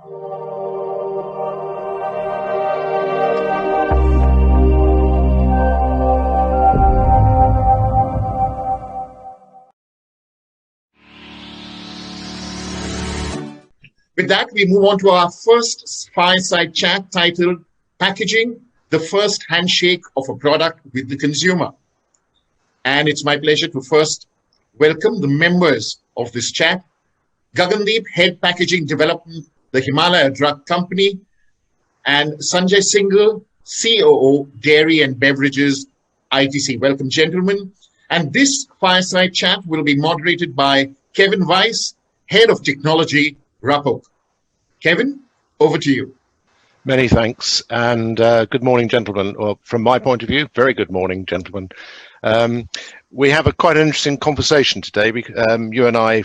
With that, we move on to our first fireside chat titled Packaging the First Handshake of a Product with the Consumer. And it's my pleasure to first welcome the members of this chat. Gagan, Head Packaging Development, the Himalaya Drug Company, and Sanjay Singal, COO, Dairy and Beverages, ITC. Welcome, gentlemen. And this fireside chat will be moderated by Kevin Vyse, Head of Technology, RAPUK. Kevin, over to you. Many thanks, and good morning, gentlemen. Or from my point of view, very good morning, gentlemen. We have a quite interesting conversation today. You and I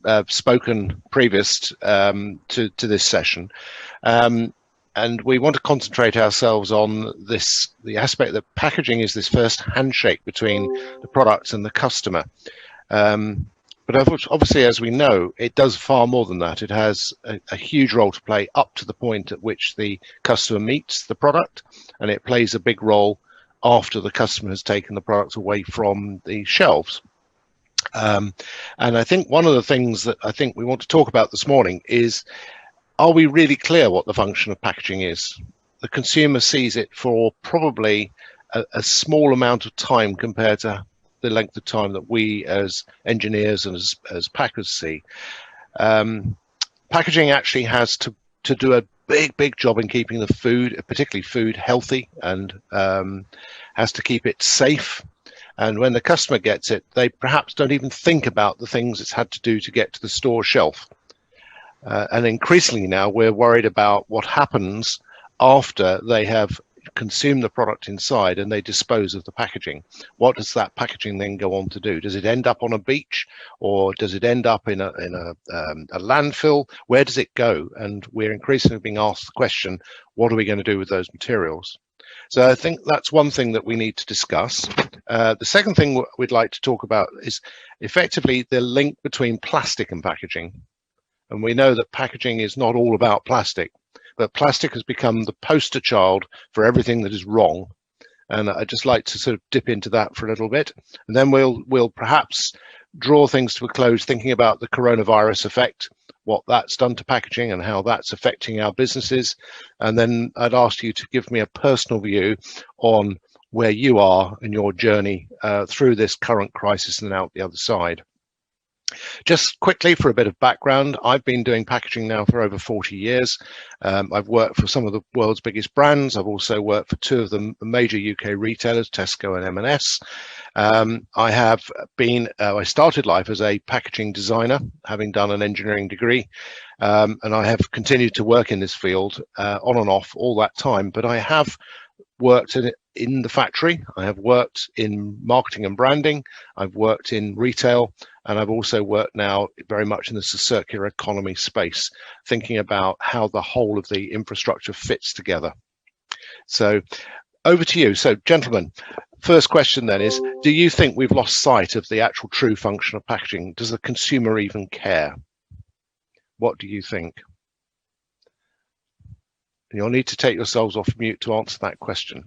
have spoken previous to this session, and we want to concentrate ourselves on the aspect that packaging is this first handshake between the product and the customer. But obviously, as we know, it does far more than that. It has a huge role to play up to the point at which the customer meets the product, and it plays a big role after the customer has taken the product away from the shelves. And I think one of the things that I think we want to talk about this morning is, are we really clear what the function of packaging is? The consumer sees it for probably a small amount of time compared to the length of time that we as engineers and as packers see. Packaging actually has to do a big job in keeping the food, particularly food, healthy, and has to keep it safe. And when the customer gets it, they perhaps don't even think about the things it's had to do to get to the store shelf. And increasingly now we're worried about what happens after they have consume the product inside and they dispose of the packaging. What does that packaging then go on to do? Does it end up on a beach, or does it end up in a landfill? Where does it go? And we're increasingly being asked the question, what are we going to do with those materials? So I think that's one thing that we need to discuss. The second thing we'd like to talk about is effectively the link between plastic and packaging. And we know that packaging is not all about plastic, but plastic has become the poster child for everything that is wrong. And I'd just like to sort of dip into that for a little bit. And then we'll perhaps draw things to a close thinking about the coronavirus effect, what that's done to packaging and how that's affecting our businesses. And then I'd ask you to give me a personal view on where you are in your journey through this current crisis and out the other side. Just quickly for a bit of background, I've been doing packaging now for over 40 years. I've worked for some of the world's biggest brands. I've also worked for two of the major UK retailers, Tesco and M&S. I started life as a packaging designer, having done an engineering degree, and I have continued to work in this field on and off all that time. But I have worked in the factory, I have worked in marketing and branding, I've worked in retail, and I've also worked now very much in the circular economy space, thinking about how the whole of the infrastructure fits together. So over to you. So gentlemen, first question then is, do you think we've lost sight of the actual true function of packaging? Does the consumer even care? What do you think? You'll need to take yourselves off mute to answer that question.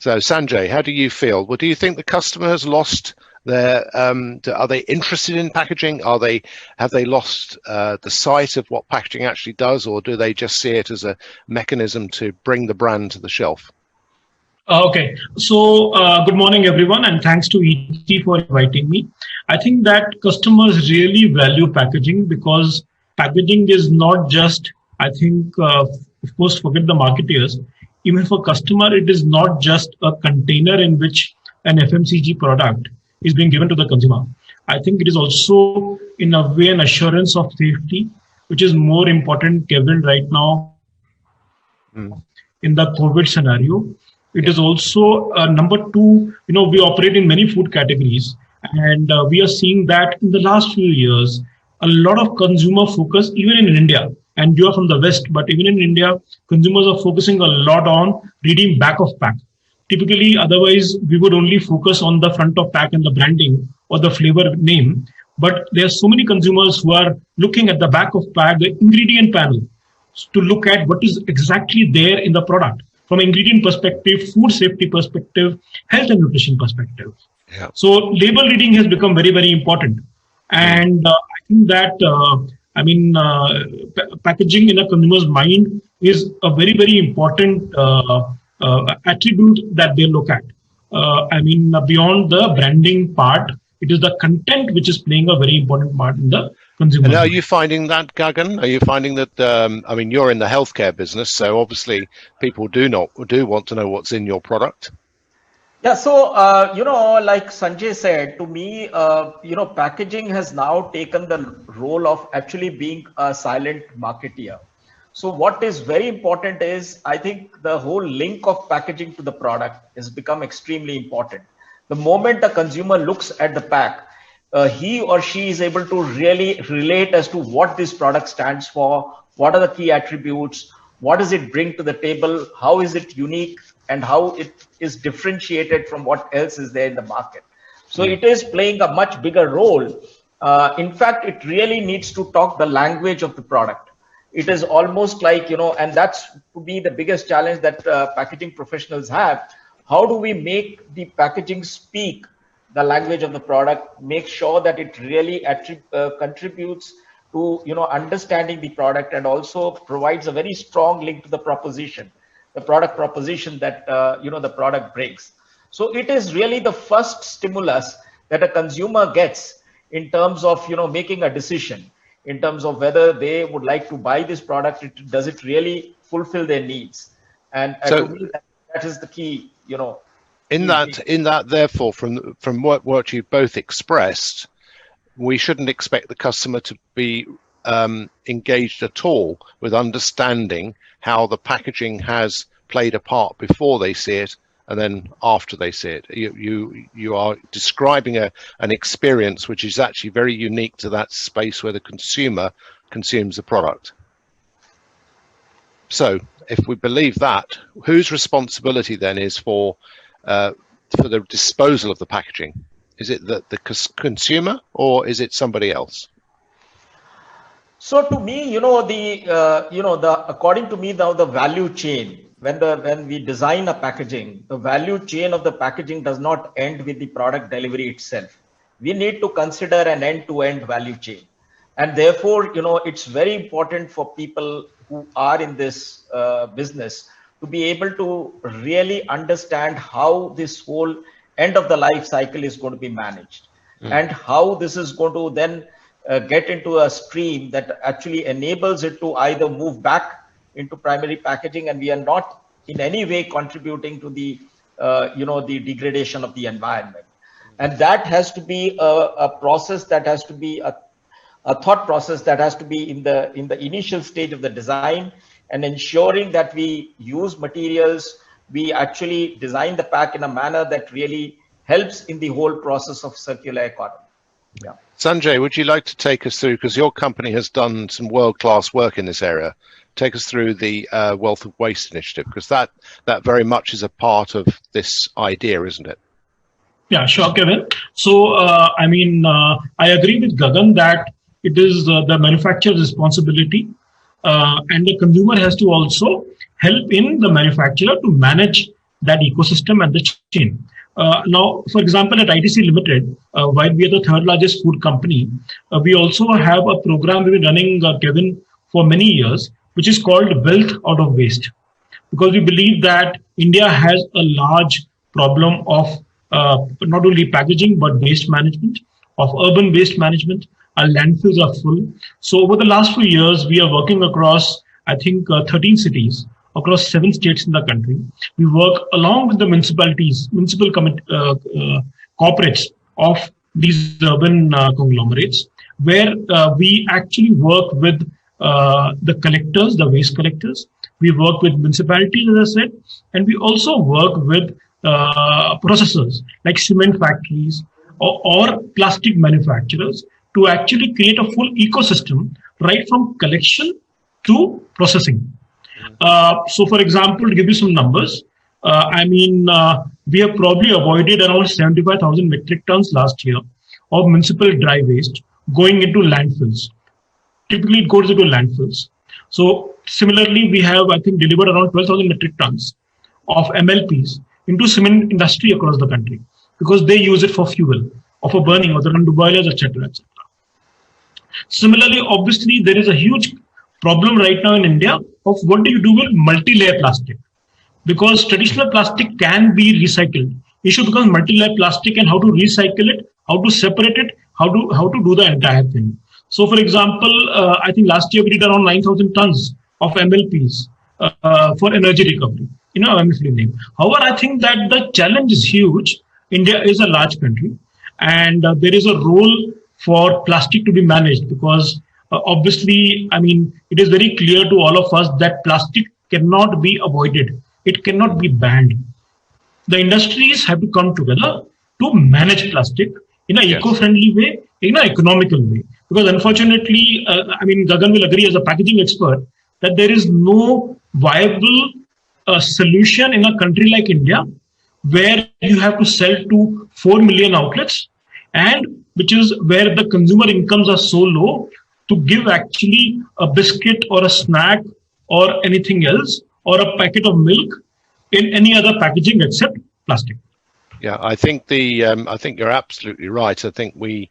So Sanjay, how do you feel? Well, do you think the customer has lost their, are they interested in packaging? Have they lost the sight of what packaging actually does, or do they just see it as a mechanism to bring the brand to the shelf? Okay, so good morning everyone, and thanks to ET for inviting me. I think that customers really value packaging because packaging is not just, I think, of course, forget the marketeers. Even for customer, it is not just a container in which an FMCG product is being given to the consumer. I think it is also, in a way, an assurance of safety, which is more important, Kevin, right now in the COVID scenario. It is also number two, we operate in many food categories, and we are seeing that in the last few years, a lot of consumer focus, even in India, and you are from the West, but even in India, consumers are focusing a lot on reading back of pack. Typically, otherwise, we would only focus on the front of pack and the branding or the flavor name. But there are so many consumers who are looking at the back of pack, the ingredient panel, to look at what is exactly there in the product from ingredient perspective, food safety perspective, health and nutrition perspective. Yeah. So label reading has become very, very important. And I think that, packaging in a consumer's mind is a very, very important attribute that they look at. Beyond the branding part, it is the content which is playing a very important part in the consumer. And are you finding that, Gagan? Are you finding that, you're in the healthcare business, so obviously people do want to know what's in your product? Yeah, so, like Sanjay said, to me, packaging has now taken the role of actually being a silent marketeer. So what is very important is, I think the whole link of packaging to the product has become extremely important. The moment a consumer looks at the pack, he or she is able to really relate as to what this product stands for, what are the key attributes, what does it bring to the table, how is it unique, and how it is differentiated from what else is there in the market. So it is playing a much bigger role. In fact, it really needs to talk the language of the product. It is almost like, and that's to be the biggest challenge that packaging professionals have. How do we make the packaging speak the language of the product, make sure that it really contributes to, understanding the product, and also provides a very strong link to the proposition, the product proposition that, the product brings. So it is really the first stimulus that a consumer gets in terms of, making a decision in terms of whether they would like to buy this product. Does it really fulfill their needs? And so, to me, that is the key, In that, therefore, from what you've both expressed, we shouldn't expect the customer to be engaged at all with understanding how the packaging has played a part before they see it and then after they see it. You are describing an experience which is actually very unique to that space where the consumer consumes the product. So if we believe that, whose responsibility then is for the disposal of the packaging? Is it the consumer, or is it somebody else? So to me, according to me now, the value chain, when we design a packaging, the value chain of the packaging does not end with the product delivery itself. We need to consider an end-to-end value chain. And therefore, it's very important for people who are in this business to be able to really understand how this whole end of the life cycle is going to be managed, and how this is going to then get into a stream that actually enables it to either move back into primary packaging, and we are not in any way contributing to the the degradation of the environment. And that has to be a process that has to be a thought process that has to be in the initial stage of the design, and ensuring that we use materials, we actually design the pack in a manner that really helps in the whole process of circular economy. Yeah. Sanjay, would you like to take us through, because your company has done some world-class work in this area, take us through the Wealth of Waste initiative, because that very much is a part of this idea, isn't it? Yeah, sure, Kevin. So, I agree with Gagan that it is the manufacturer's responsibility, and the consumer has to also help in the manufacturer to manage that ecosystem and the chain. Now, for example, at ITC Limited, while we are the third largest food company, we also have a program we've been running, Kevin, for many years, which is called Wealth Out of Waste. Because we believe that India has a large problem of not only packaging, but waste management, of urban waste management. Our landfills are full. So over the last few years, we are working across, I think, 13 cities, across 7 states in the country. We work along with the municipalities, corporates of these urban conglomerates, where we actually work with the collectors, the waste collectors. We work with municipalities, as I said, and we also work with processors like cement factories or plastic manufacturers to actually create a full ecosystem right from collection to processing. So, for example, to give you some numbers, we have probably avoided around 75,000 metric tons last year of municipal dry waste, going into landfills. Typically, it goes into landfills. So similarly, we have, I think, delivered around 12,000 metric tons of MLPs into cement industry across the country because they use it for fuel or for burning or the run boilers, etc., etc. Similarly, obviously, there is a huge problem right now in India of what do you do with multi-layer plastic, because traditional plastic can be recycled. Issue becomes multi-layer plastic and how to recycle it, how to separate it, how to do the entire thing. So, for example, I think last year we did around 9,000 tons of MLPs for energy recovery. I'm name. However, I think that the challenge is huge. India is a large country, and there is a role for plastic to be managed because obviously, I mean, it is very clear to all of us that plastic cannot be avoided. It cannot be banned. The industries have to come together to manage plastic in an eco-friendly way, in an economical way. Because unfortunately, I mean, Gagan will agree as a packaging expert that there is no viable solution in a country like India where you have to sell to 4 million outlets and which is where the consumer incomes are so low to give actually a biscuit or a snack or anything else or a packet of milk in any other packaging except plastic. Yeah, I think I think you're absolutely right. I think we,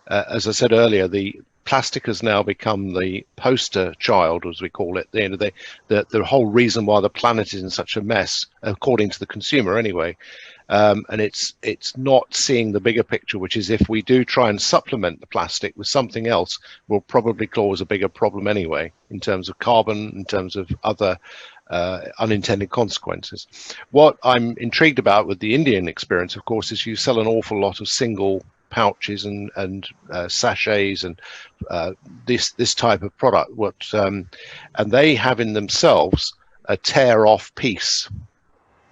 as I said earlier, the plastic has now become the poster child, as we call it. At the end of the whole reason why the planet is in such a mess, according to the consumer, anyway. And it's not seeing the bigger picture, which is if we do try and supplement the plastic with something else, we'll probably cause a bigger problem anyway, in terms of carbon, in terms of other unintended consequences. What I'm intrigued about with the Indian experience, of course, is you sell an awful lot of single pouches and sachets and this type of product. And they have in themselves a tear-off piece.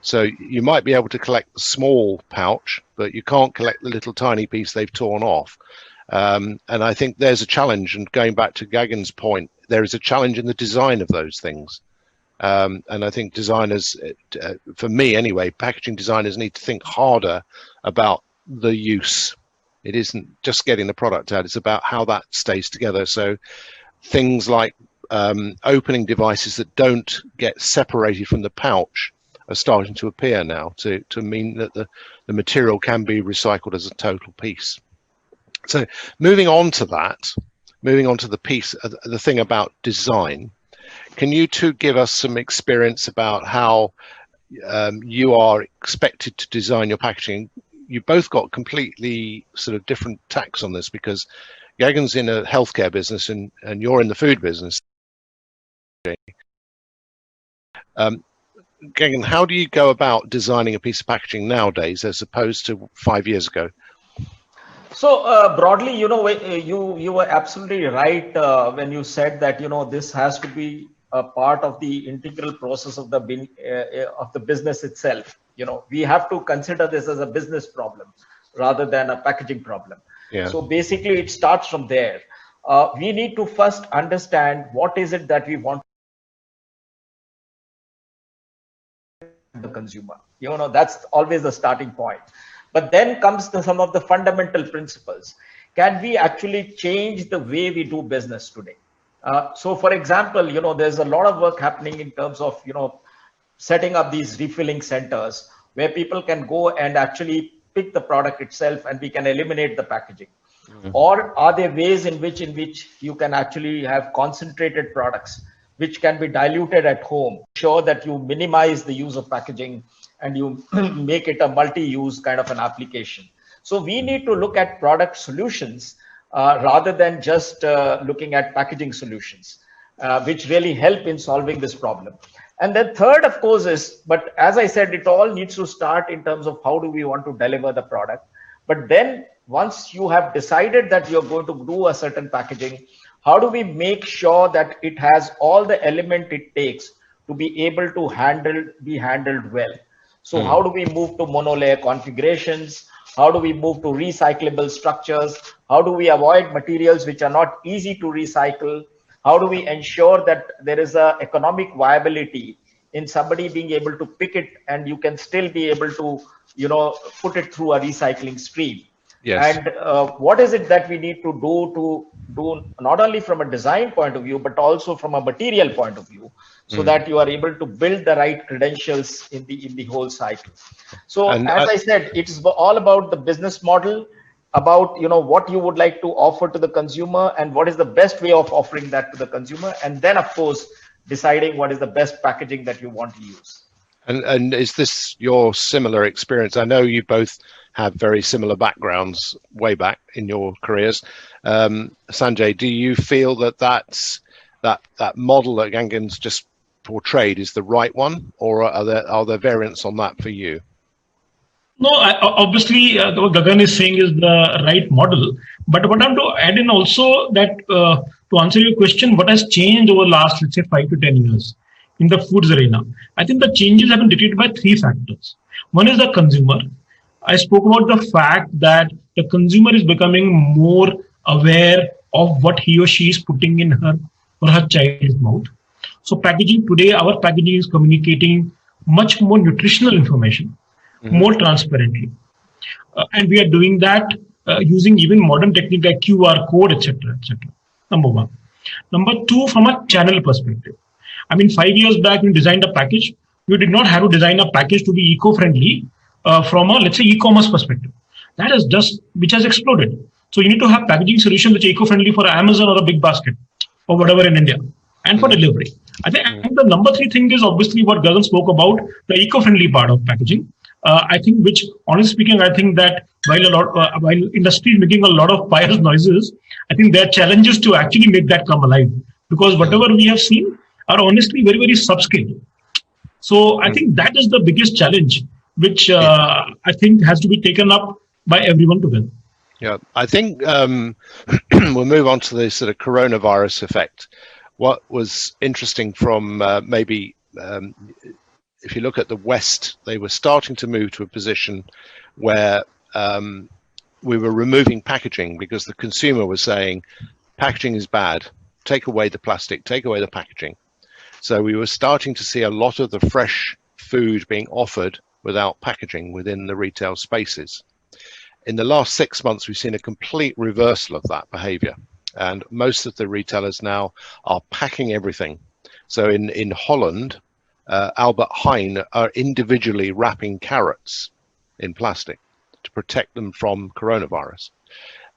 So you might be able to collect the small pouch, but you can't collect the little tiny piece they've torn off. And I think there's a challenge. And going back to Gagan's point, there is a challenge in the design of those things. And I think designers, for me anyway, packaging designers need to think harder about the use. It isn't just getting the product out, it's about how that stays together. So things like opening devices that don't get separated from the pouch are starting to appear now to mean that the material can be recycled as a total piece. So moving on to the piece, the thing about design, can you two give us some experience about how you are expected to design your packaging? You both got completely sort of different tacks on this, because Gagan's in a healthcare business and you're in the food business. Gagan, how do you go about designing a piece of packaging nowadays as opposed to 5 years ago? So broadly, you were absolutely right when you said that this has to be a part of the integral process of the business itself. We have to consider this as a business problem rather than a packaging problem. Yeah. So basically, it starts from there. We need to first understand what is it that we want the consumer. That's always the starting point. But then comes some of the fundamental principles. Can we actually change the way we do business today? So, for example, there's a lot of work happening in terms of setting up these refilling centers where people can go and actually pick the product itself, and we can eliminate the packaging. Mm-hmm. Or are there ways in which you can actually have concentrated products which can be diluted at home, sure that you minimize the use of packaging and you make it a multi-use kind of an application. So we need to look at product solutions rather than just looking at packaging solutions, which really help in solving this problem. And then third, of course, but as I said, it all needs to start in terms of how do we want to deliver the product. But then once you have decided that you're going to do a certain packaging, how do we make sure that it has all the element it takes to be able to be handled well? So how do we move to monolayer configurations? How do we move to recyclable structures? How do we avoid materials which are not easy to recycle? How do we ensure that there is a economic viability in somebody being able to pick it and you can still be able to, put it through a recycling stream? Yes. And what is it that we need to do not only from a design point of view, but also from a material point of view, so that you are able to build the right credentials in the whole cycle. So as I said, it's all about the business model, about what you would like to offer to the consumer and what is the best way of offering that to the consumer, and then of course deciding what is the best packaging that you want to use. And is this your similar experience? I know you both have very similar backgrounds way back in your careers. Sanjay, do you feel that model that Gagan's just portrayed is the right one, or are there variants on that for you? No, obviously, what Gagan is saying is the right model. But what I'm to add in also that to answer your question, what has changed over the last, let's say, 5 to 10 years in the foods arena? I think the changes have been dictated by 3 factors. One is the consumer. I spoke about the fact that the consumer is becoming more aware of what he or she is putting in her or her child's mouth. So packaging today, our packaging is communicating much more nutritional information, more transparently. And we are doing that using even modern technique like QR code, etc., etc. Number one. Number two, from a channel perspective. I mean, 5 years back, when we designed a package, we did not have to design a package to be eco-friendly from a, let's say, e-commerce perspective. That is just, which has exploded. So you need to have packaging solutions which are eco-friendly for Amazon or a big basket or whatever in India, and for delivery. I think the number 3 thing is obviously what Gagan spoke about, the eco-friendly part of packaging. I think, which honestly speaking, I think that while industry is making a lot of pious noises, I think there are challenges to actually make that come alive, because whatever we have seen are honestly very, very subscale. So I think that is the biggest challenge, which I think has to be taken up by everyone together. Yeah, I think we'll move on to the sort of coronavirus effect. What was interesting from maybe if you look at the West, they were starting to move to a position where we were removing packaging because the consumer was saying, packaging is bad, take away the plastic, take away the packaging. So we were starting to see a lot of the fresh food being offered without packaging within the retail spaces. In the last 6 months, we've seen a complete reversal of that behavior. And most of the retailers now are packing everything. So in Holland, Albert Heijn are individually wrapping carrots in plastic to protect them from coronavirus.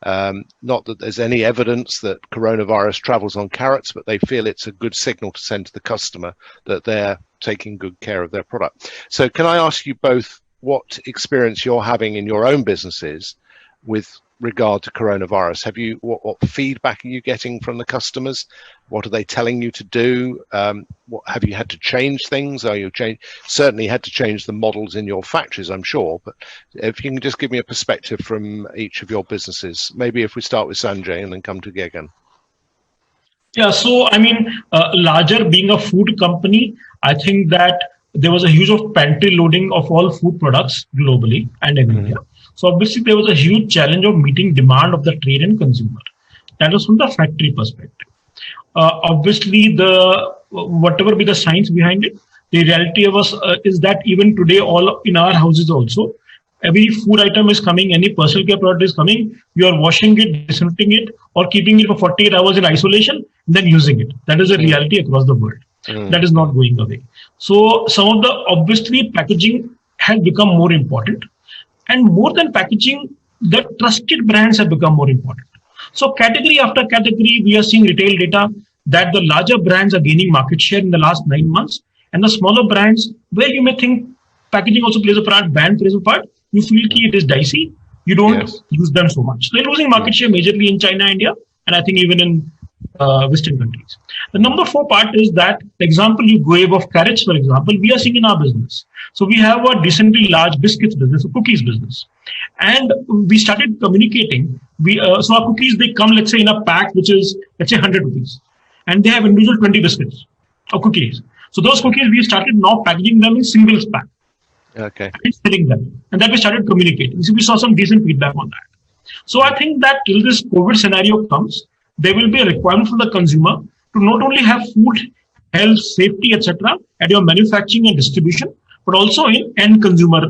Not that there's any evidence that coronavirus travels on carrots, but they feel it's a good signal to send to the customer that they're taking good care of their product. So can I ask you both what experience you're having in your own businesses with regard to coronavirus? Have you what feedback are you getting from the customers? What are they telling you to do? What have you had to change things? Are you certainly had to change the models in your factories, I'm sure. But if you can just give me a perspective from each of your businesses, maybe if we start with Sanjay and then come to Gagan. Yeah, so I mean, larger being a food company, I think that there was a huge of pantry loading of all food products globally and in India. So obviously there was a huge challenge of meeting demand of the trade and consumer. That was from the factory perspective. Obviously, whatever be the science behind it, the reality of us is that even today, all in our houses also, every food item is coming, any personal care product is coming, you are washing it, disinfecting it, or keeping it for 48 hours in isolation, then using it. That is a reality across the world. That is not going away. So some of the, obviously, packaging has become more important. And more than packaging, the trusted brands have become more important. So category after category, we are seeing retail data that the larger brands are gaining market share in the last 9 months. And the smaller brands, where you may think packaging also plays a part, brand plays a part, you feel it is dicey, you don't use them so much. So they're losing market share majorly in China, India, and I think even in Western countries. The number 4 part is that, the example you gave of carrots, for example, we are seeing in our business. So we have a decently large biscuits business, a cookies business. And we started communicating. So our cookies, they come, let's say, in a pack, which is, let's say, 100 rupees. And they have individual 20 biscuits or cookies. So those cookies, we started now packaging them in singles pack. Okay. And selling them. And then we started communicating. So we saw some decent feedback on that. So I think that till this COVID scenario comes, there will be a requirement for the consumer to not only have food, health, safety, etc. at your manufacturing and distribution, but also in end consumer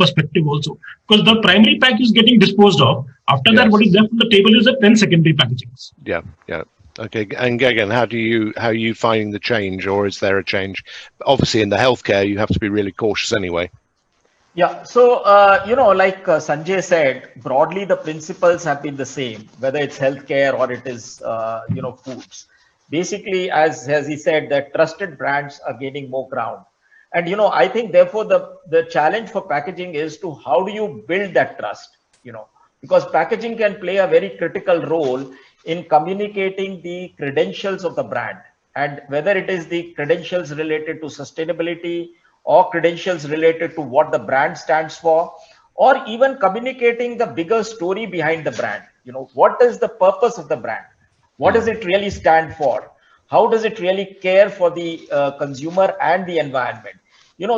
perspective also, because the primary pack is getting disposed of. After that, what is left on the table is the 10 secondary packagings. Yeah. Okay, and Gagan, how are you finding the change, or is there a change? Obviously, in the healthcare, you have to be really cautious anyway. Yeah, so like Sanjay said, broadly the principles have been the same, whether it's healthcare or it is foods. Basically, as he said, that trusted brands are gaining more ground, and I think therefore the challenge for packaging is to how do you build that trust, because packaging can play a very critical role in communicating the credentials of the brand, and whether it is the credentials related to sustainability or credentials related to what the brand stands for, or even communicating the bigger story behind the brand. What is the purpose of the brand? What does it really stand for? How does it really care for the consumer and the environment?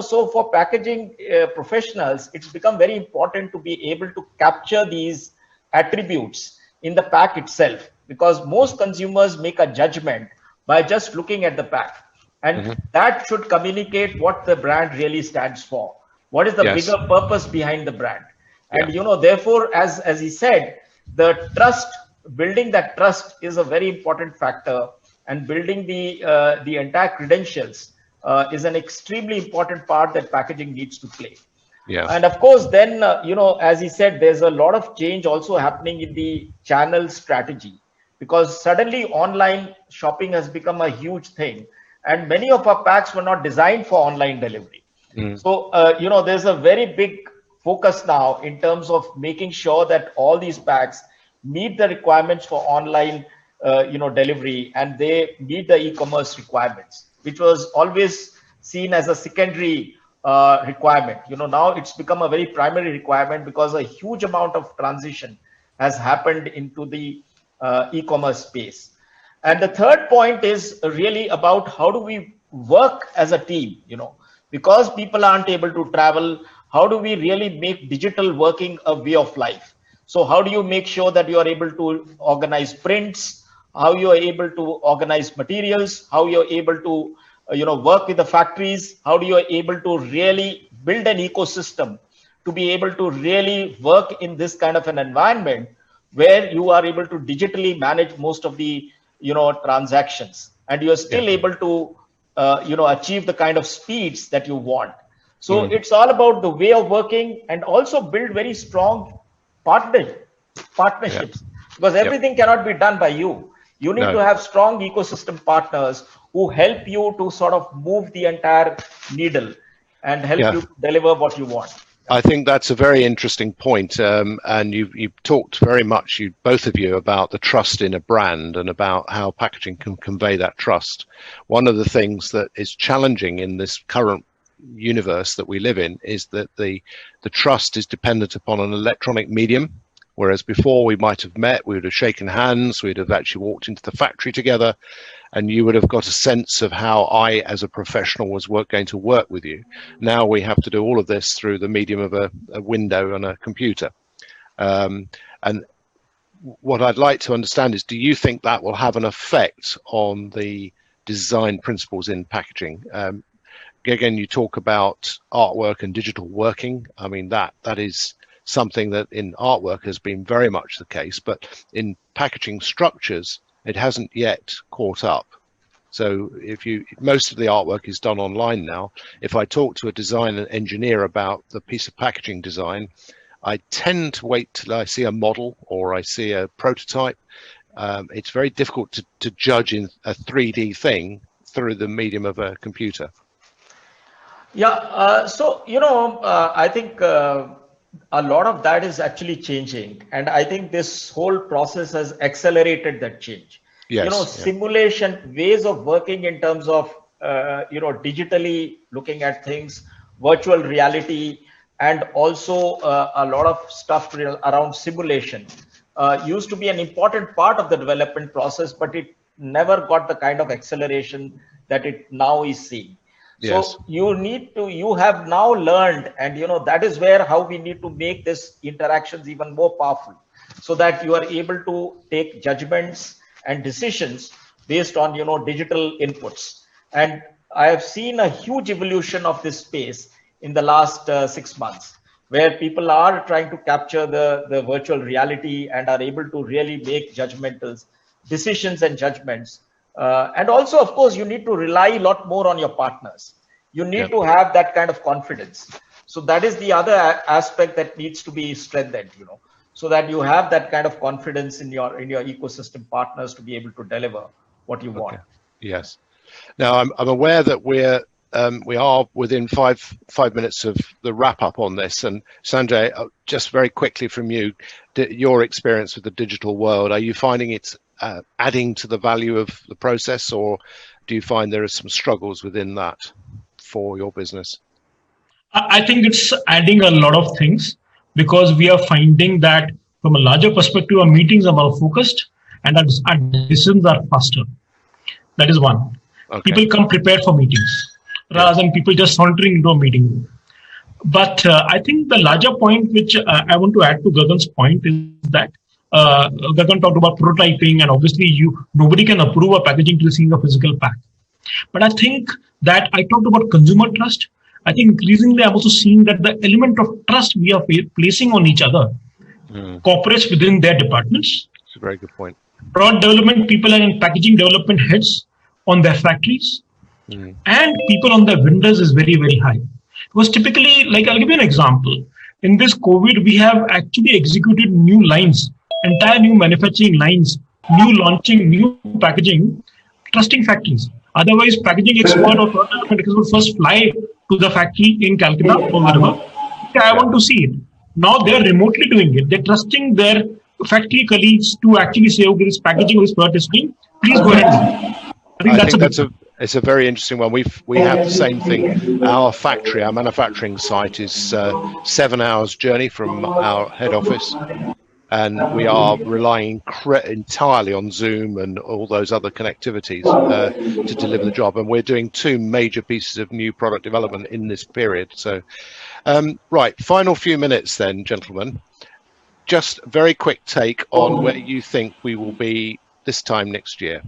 So for packaging professionals, it's become very important to be able to capture these attributes in the pack itself, because most consumers make a judgment by just looking at the pack. And that should communicate what the brand really stands for. What is the bigger purpose behind the brand? And, therefore, as he said, the trust, building that trust is a very important factor, and building the entire credentials is an extremely important part that packaging needs to play. Yeah. And of course, then, as he said, there's a lot of change also happening in the channel strategy, because suddenly online shopping has become a huge thing. And many of our packs were not designed for online delivery. So, there's a very big focus now in terms of making sure that all these packs meet the requirements for online, delivery, and they meet the e-commerce requirements, which was always seen as a secondary requirement. Now it's become a very primary requirement, because a huge amount of transition has happened into the e-commerce space. And the third point is really about how do we work as a team, because people aren't able to travel. How do we really make digital working a way of life? So how do you make sure that you are able to organize prints, how you are able to organize materials, how you're able to, work with the factories, how do you are able to really build an ecosystem to be able to really work in this kind of an environment where you are able to digitally manage most of the transactions, and you're still able to achieve the kind of speeds that you want. So it's all about the way of working, and also build very strong partnerships, because everything cannot be done by you. You need to have strong ecosystem partners who help you to sort of move the entire needle and help you deliver what you want. I think that's a very interesting point, and you've talked very much, both of you, about the trust in a brand and about how packaging can convey that trust. One of the things that is challenging in this current universe that we live in is that the trust is dependent upon an electronic medium, whereas before we might have met, we would have shaken hands, we'd have actually walked into the factory together, and you would have got a sense of how I, as a professional, was going to work with you. Now we have to do all of this through the medium of a window and a computer. And what I'd like to understand is, do you think that will have an effect on the design principles in packaging? Again, you talk about artwork and digital working. I mean, that is something that in artwork has been very much the case, but in packaging structures, it hasn't yet caught up. So most of the artwork is done online now. If I talk to a design engineer about the piece of packaging design, I tend to wait till I see a model or I see a prototype. It's very difficult to judge in a 3D thing through the medium of a computer. Yeah, so, I think a lot of that is actually changing. And I think this whole process has accelerated that change. Yes, simulation, ways of working in terms of, digitally looking at things, virtual reality, and also a lot of stuff around simulation used to be an important part of the development process, but it never got the kind of acceleration that it now is seeing. Yes. So you have now learned, and that is how we need to make this interactions even more powerful, so that you are able to take judgments and decisions based on digital inputs. And I have seen a huge evolution of this space in the last 6 months, where people are trying to capture the virtual reality and are able to really make judgmental decisions and judgments. And also, of course, you need to rely a lot more on your partners. You need to have that kind of confidence. So that is the other aspect that needs to be strengthened, so that you have that kind of confidence in your ecosystem partners to be able to deliver what you want. Yes. Now I'm aware that we are within five minutes of the wrap up on this. And Sanjay, just very quickly from you, your experience with the digital world, are you finding it's adding to the value of the process, or do you find there are some struggles within that for your business? I think it's adding a lot of things, because we are finding that from a larger perspective, our meetings are more focused and our decisions are faster. That is one. Okay. People come prepared for meetings rather than people just sauntering into a meeting room. But I think the larger point which I want to add to Gagan's point is that Gagan talked about prototyping, and obviously nobody can approve a packaging to receive a physical pack. But I think that I talked about consumer trust. I think increasingly I'm also seeing that the element of trust we are placing on each other, corporates within their departments. That's a very good point. Product development people and packaging development heads on their factories, and people on their vendors is very, very high. Because typically, like I'll give you an example. In this COVID, we have actually executed new lines, entire new manufacturing lines, new launching, new packaging, trusting factories. Otherwise, packaging expert or product development expert would first fly to the factory in Calcutta or wherever. I want to see it. Now they're remotely doing it. They're trusting their factory colleagues to actually say, okay, this packaging of this product is clean. Please go ahead. I think it's a very interesting one. We have the same thing. Our factory, our manufacturing site is 7 hours journey from our head office, and we are relying entirely on Zoom and all those other connectivities to deliver the job. And we're doing 2 major pieces of new product development in this period. So, right, final few minutes then, gentlemen. Just a very quick take on where you think we will be this time next year.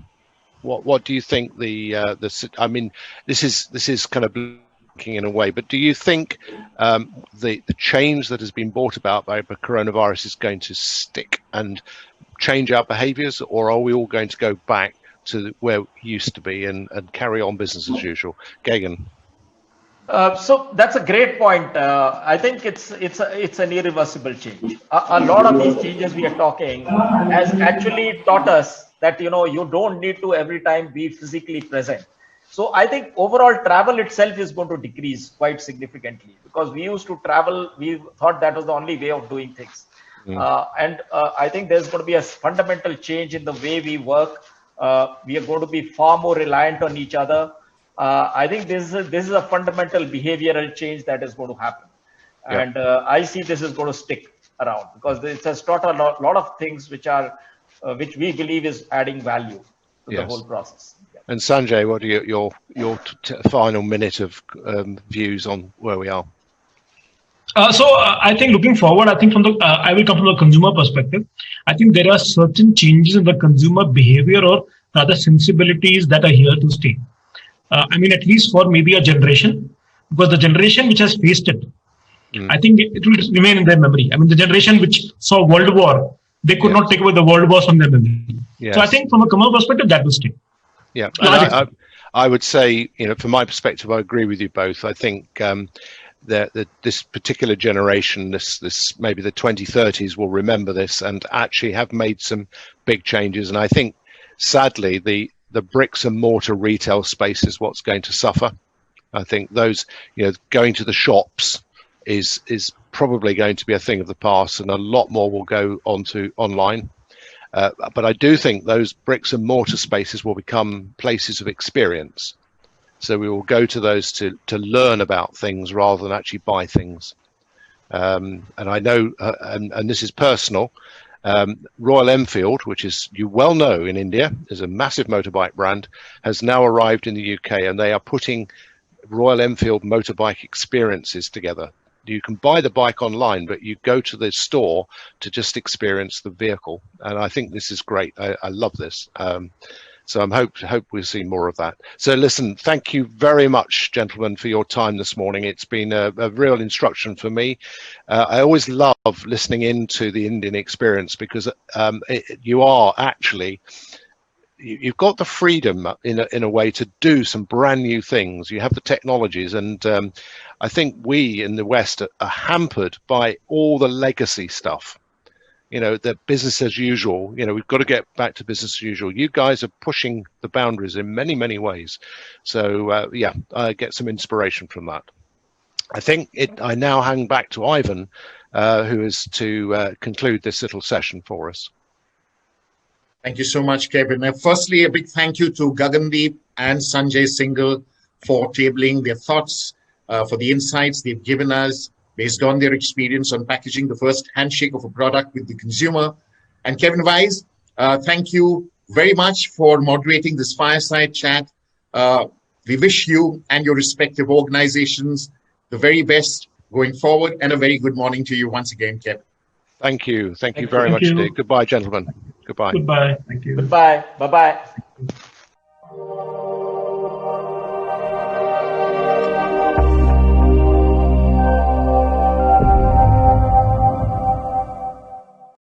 What do you think I mean, this is kind of looking in a way, but do you think the change that has been brought about by the coronavirus is going to stick and change our behaviors, or are we all going to go back to where we used to be and carry on business as usual? Gagan. So that's a great point. I think it's an irreversible change. A lot of these changes we are talking has actually taught us that you don't need to every time be physically present. So I think overall travel itself is going to decrease quite significantly, because we used to travel, we thought that was the only way of doing things. And I think there's going to be a fundamental change in the way we work. We are going to be far more reliant on each other. I think this is a fundamental behavioral change that is going to happen. And I see this is going to stick around, because it has taught a lot of things which we believe is adding value to the whole process. And Sanjay, what are your final minute of views on where we are? I think looking forward, I think I will come from the consumer perspective. I think there are certain changes in the consumer behavior, or rather sensibilities, that are here to stay. I mean, at least for maybe a generation, because the generation which has faced it, I think it will remain in their memory. I mean, the generation which saw World War, they could not take away the World Wars from their memory. So I think from a commercial perspective, that will stay. Yeah, I would say, from my perspective, I agree with you both. I think that this particular generation, this maybe the 2030s, will remember this and actually have made some big changes. And I think, sadly, the bricks and mortar retail space is what's going to suffer. I think those, going to the shops is probably going to be a thing of the past, and a lot more will go onto online. But I do think those bricks and mortar spaces will become places of experience. So we will go to those to learn about things rather than actually buy things. And I know, and this is personal, Royal Enfield, which is, you well know, in India, is a massive motorbike brand, has now arrived in the UK, and they are putting Royal Enfield motorbike experiences together. You can buy the bike online, but you go to the store to just experience the vehicle. And I think this is great. I love this. So I hope we'll see more of that. So listen, thank you very much, gentlemen, for your time this morning. It's been a real instruction for me. I always love listening into the Indian experience because you are actually, you've got the freedom in a way to do some brand new things. You have the technologies, and I think we in the West are hampered by all the legacy stuff. You know, the business as usual. You know, we've got to get back to business as usual. You guys are pushing the boundaries in many, many ways. So yeah, I get some inspiration from that. I think I now hang back to Ivan, who is to conclude this little session for us. Thank you so much, Kevin. Firstly, a big thank you to Gagan and Sanjay Singal for tabling their thoughts, for the insights they've given us based on their experience on packaging the first handshake of a product with the consumer. And Kevin Vyse, thank you very much for moderating this fireside chat. We wish you and your respective organizations the very best going forward, and a very good morning to you once again, Kevin. Thank you. Thank you very much indeed. Goodbye, gentlemen. Goodbye. Goodbye. Thank you. Goodbye. Bye-bye.